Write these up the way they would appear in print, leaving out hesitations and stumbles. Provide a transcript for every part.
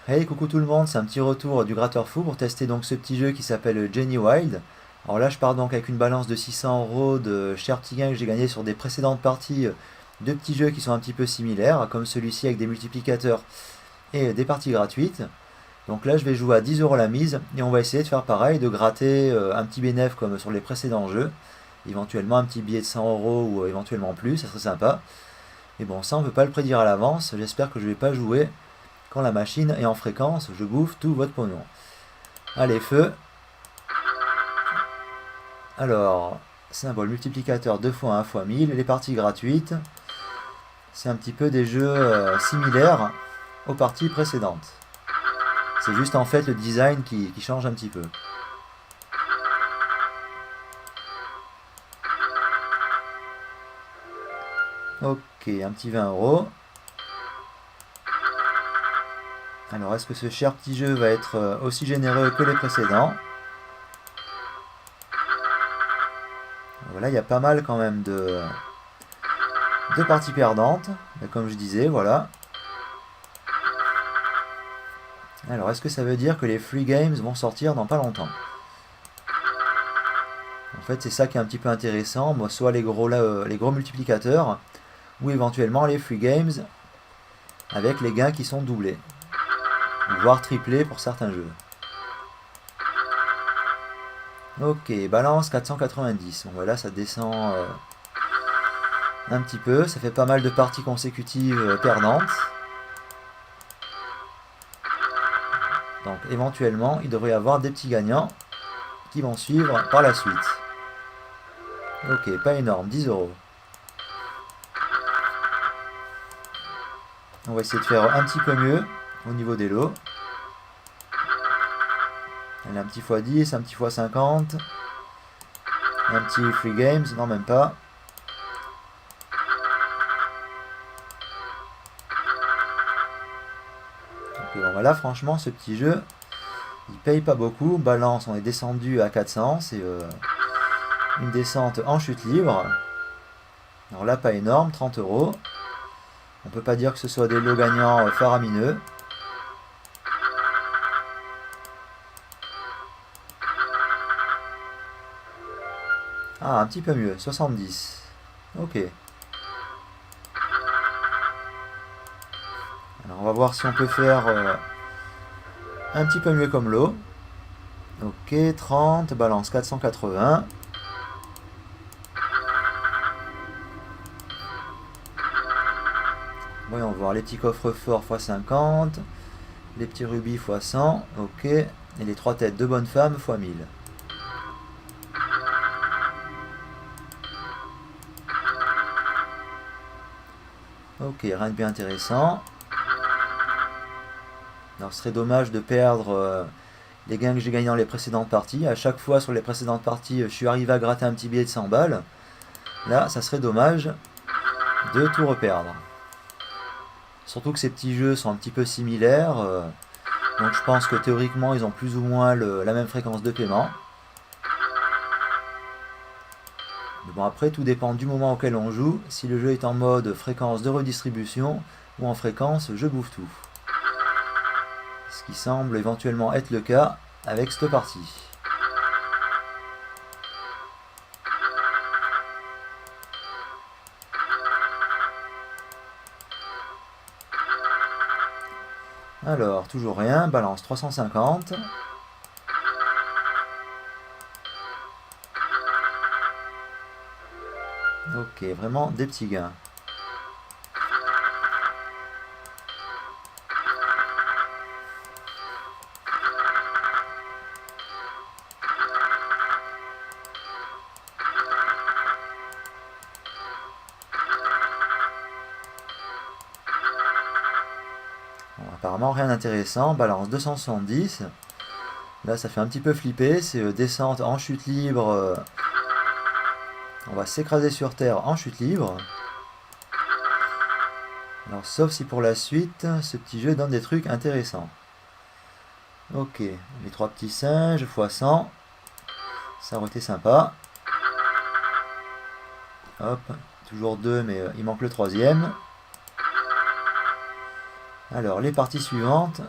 Hey, coucou tout le monde, c'est un petit retour du Gratteur Fou pour tester donc ce petit jeu qui s'appelle Jenny Wild. Alors là, je pars donc avec une balance de 600 € de chers petits gains que j'ai gagné sur des précédentes parties de petits jeux qui sont un petit peu similaires, comme celui-ci avec des multiplicateurs et des parties gratuites. Donc là, je vais jouer à 10 € la mise et on va essayer de faire pareil, de gratter un petit bénéf comme sur les précédents jeux. Éventuellement un petit billet de 100 € ou éventuellement plus, ça serait sympa. Mais bon, ça on ne peut pas le prédire à l'avance, j'espère que je ne vais pas jouer quand la machine est en fréquence, je bouffe tout votre pognon. Allez, feu. Alors, symbole multiplicateur 2 fois 1 fois 1000, les parties gratuites. C'est un petit peu des jeux similaires aux parties précédentes. C'est juste en fait le design qui change un petit peu. Ok, un petit 20 €. Alors, est-ce que ce cher petit jeu va être aussi généreux que les précédents? Voilà, il y a pas mal quand même de parties perdantes. Mais comme je disais, voilà. Alors, est-ce que ça veut dire que les free games vont sortir dans pas longtemps? En fait, c'est ça qui est un petit peu intéressant. Moi, soit les gros multiplicateurs, ou éventuellement les free games avec les gains qui sont doublés, voire triplés pour certains jeux. Ok, balance 490. Bon, voilà, ça descend un petit peu. Ça fait pas mal de parties consécutives perdantes. Donc, éventuellement, il devrait y avoir des petits gagnants qui vont suivre par la suite. Ok, pas énorme, 10 €. On va essayer de faire un petit peu mieux au niveau des lots. Elle a un petit x10, un petit x50, un petit free games, non même pas. Donc bon, voilà, franchement, ce petit jeu, il paye pas beaucoup. Balance, on est descendu à 400, c'est une descente en chute libre. Alors là, pas énorme, 30 €. On peut pas dire que ce soit des lots gagnants faramineux. Ah, un petit peu mieux, 70. Ok. Alors on va voir si on peut faire un petit peu mieux comme lot. Ok, 30, balance 480. Voyons voir les petits coffres forts x 50, les petits rubis x 100, ok, et les trois têtes de bonne femme x 1000. Ok, rien de bien intéressant. Alors ce serait dommage de perdre les gains que j'ai gagnés dans les précédentes parties. À chaque fois sur les précédentes parties, je suis arrivé à gratter un petit billet de 100 balles. Là, ça serait dommage de tout reperdre. Surtout que ces petits jeux sont un petit peu similaires. Donc je pense que théoriquement, ils ont plus ou moins la même fréquence de paiement. Mais bon, après, tout dépend du moment auquel on joue. Si le jeu est en mode fréquence de redistribution ou en fréquence je bouffe tout. Ce qui semble éventuellement être le cas avec cette partie. Alors, toujours rien, balance 350. Ok, vraiment des petits gains. Bon, apparemment rien d'intéressant, balance 270. Là ça fait un petit peu flipper, c'est descente en chute libre. On va s'écraser sur terre en chute libre. Alors sauf si pour la suite, ce petit jeu donne des trucs intéressants. Ok, les trois petits singes x 100. Ça aurait été sympa. Hop, toujours deux mais il manque le troisième. Alors les parties suivantes,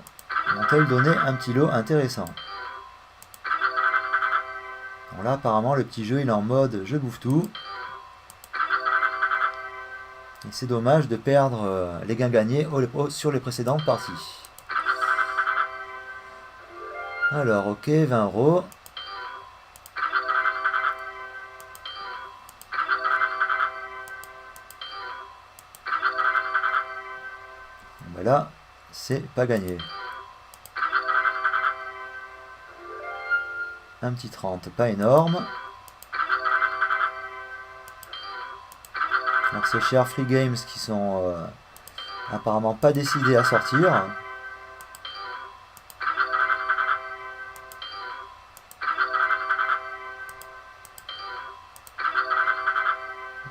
vont-elles donner un petit lot intéressant. Bon, là apparemment le petit jeu il est en mode je bouffe tout. Et c'est dommage de perdre les gains gagnés sur les précédentes parties. Alors ok, 20 €. Ben là, c'est pas gagné. Un petit 30, pas énorme. Donc c'est chez Free Games qui sont apparemment pas décidés à sortir.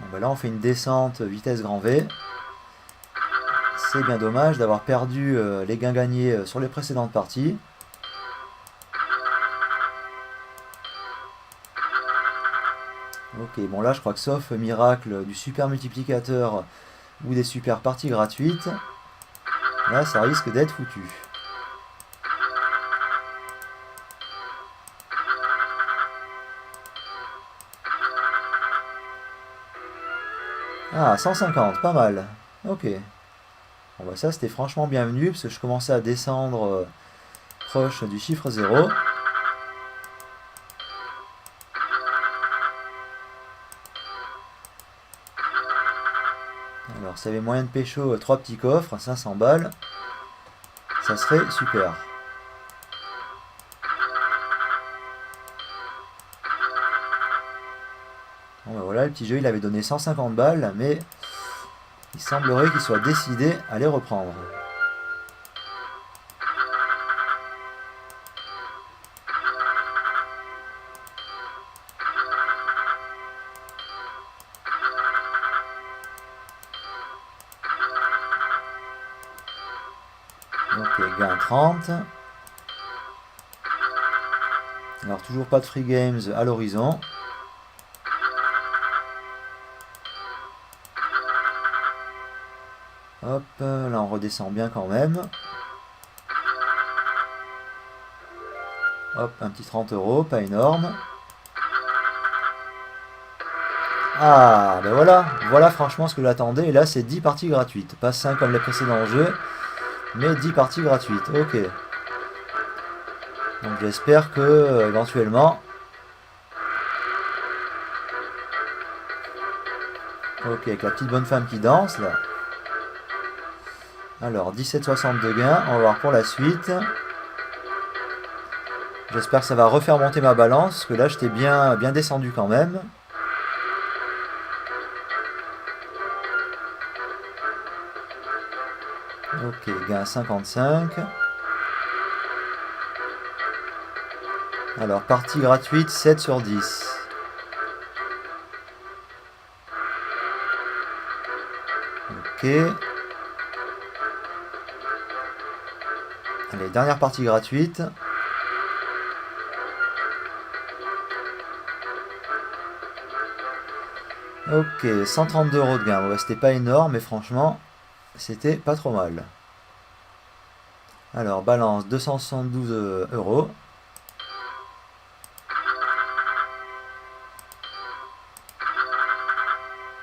Bon, ben là on fait une descente vitesse grand V. C'est bien dommage d'avoir perdu les gains gagnés sur les précédentes parties. Ok, bon là je crois que sauf miracle du super multiplicateur ou des super parties gratuites, là ça risque d'être foutu. Ah, 150, pas mal. Ok. Bon bah ça c'était franchement bienvenu parce que je commençais à descendre proche du chiffre 0. Alors, s'il y avait moyen de pécho 3 petits coffres, 500 balles, ça serait super. Bon ben voilà, le petit jeu il avait donné 150 balles, mais il semblerait qu'il soit décidé à les reprendre. Ok, gain 30. Alors toujours pas de free games à l'horizon. Hop, là on redescend bien quand même. Hop, un petit 30 €, pas énorme. Ah, ben voilà, voilà franchement ce que j'attendais. Et là c'est 10 parties gratuites. Pas 5 comme les précédents jeux, mais 10 parties gratuites. Ok. Donc j'espère que éventuellement... Ok, avec la petite bonne femme qui danse là. Alors 17,60 de gain, on va voir pour la suite. J'espère que ça va refaire monter ma balance, parce que là j'étais bien descendu quand même. Ok, gain 55. Alors partie gratuite 7 sur 10. Ok. Allez, dernière partie gratuite. Ok, 132 € de gain. Bon, c'était pas énorme, mais franchement, c'était pas trop mal. Alors, balance 272 €. De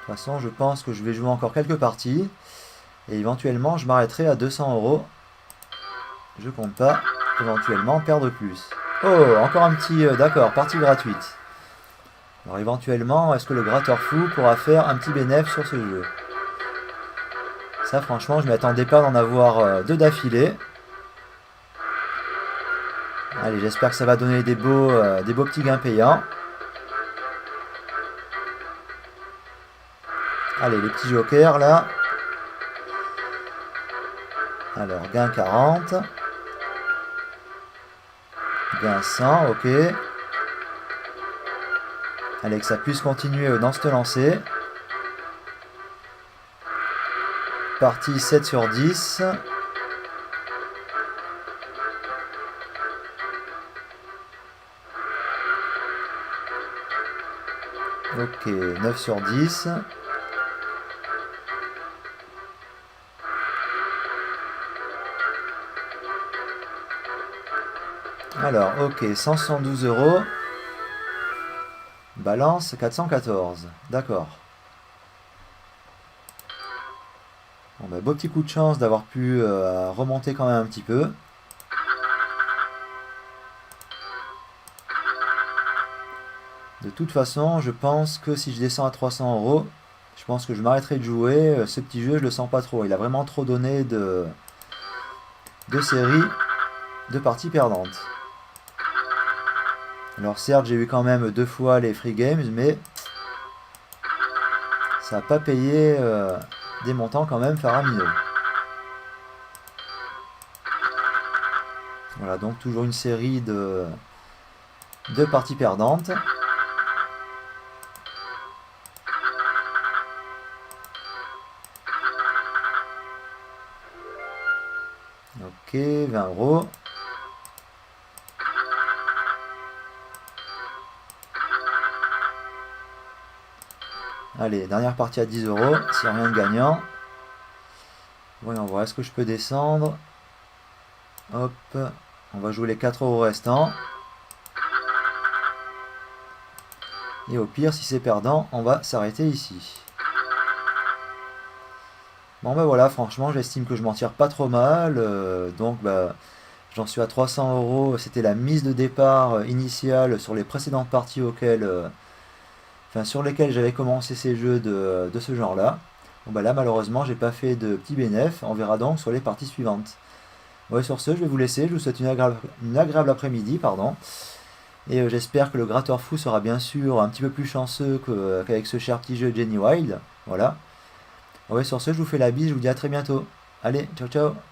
toute façon, je pense que je vais jouer encore quelques parties. Et éventuellement, je m'arrêterai à 200 €. Je compte pas éventuellement perdre plus. Oh, encore un petit... d'accord, partie gratuite. Alors éventuellement, est-ce que le gratteur fou pourra faire un petit bénéfice sur ce jeu? Ça franchement, je ne m'attendais pas d'en avoir deux d'affilée. Allez, j'espère que ça va donner des beaux petits gains payants. Allez, les petits jokers là. Alors, gain 40. Gain 100, ok. Allez, que ça puisse continuer dans ce lancer. Partie 7 sur 10. Ok, 9 sur 10. Alors, ok, 172 euros. Balance 414. D'accord. Bon, bah, beau petit coup de chance d'avoir pu remonter quand même un petit peu. De toute façon, je pense que si je descends à 300 euros, je pense que je m'arrêterai de jouer. Ce petit jeu, je le sens pas trop. Il a vraiment trop donné de séries, de parties perdantes. Alors certes, j'ai eu quand même 2 fois les free games, mais ça n'a pas payé des montants quand même faramineux. Voilà, donc toujours une série de parties perdantes. Ok, 20 euros. Allez, dernière partie à 10 euros, s'il n'y a rien de gagnant. Voyons voir, est-ce que je peux descendre? Hop, on va jouer les 4 euros restants. Et au pire, si c'est perdant, on va s'arrêter ici. Bon ben voilà, franchement, j'estime que je m'en tire pas trop mal. Donc bah, j'en suis à 300 euros. C'était la mise de départ initiale sur les précédentes parties sur lesquelles j'avais commencé ces jeux de ce genre-là. Bon bah là, malheureusement, j'ai pas fait de petits bénéfices. On verra donc sur les parties suivantes. Ouais, sur ce, je vais vous laisser. Je vous souhaite une agréable après-midi, pardon. Et j'espère que le gratteur fou sera bien sûr un petit peu plus chanceux qu'avec ce cher petit jeu Jenny Wild. Voilà. Ouais, sur ce, je vous fais la bise, je vous dis à très bientôt. Allez, ciao ciao.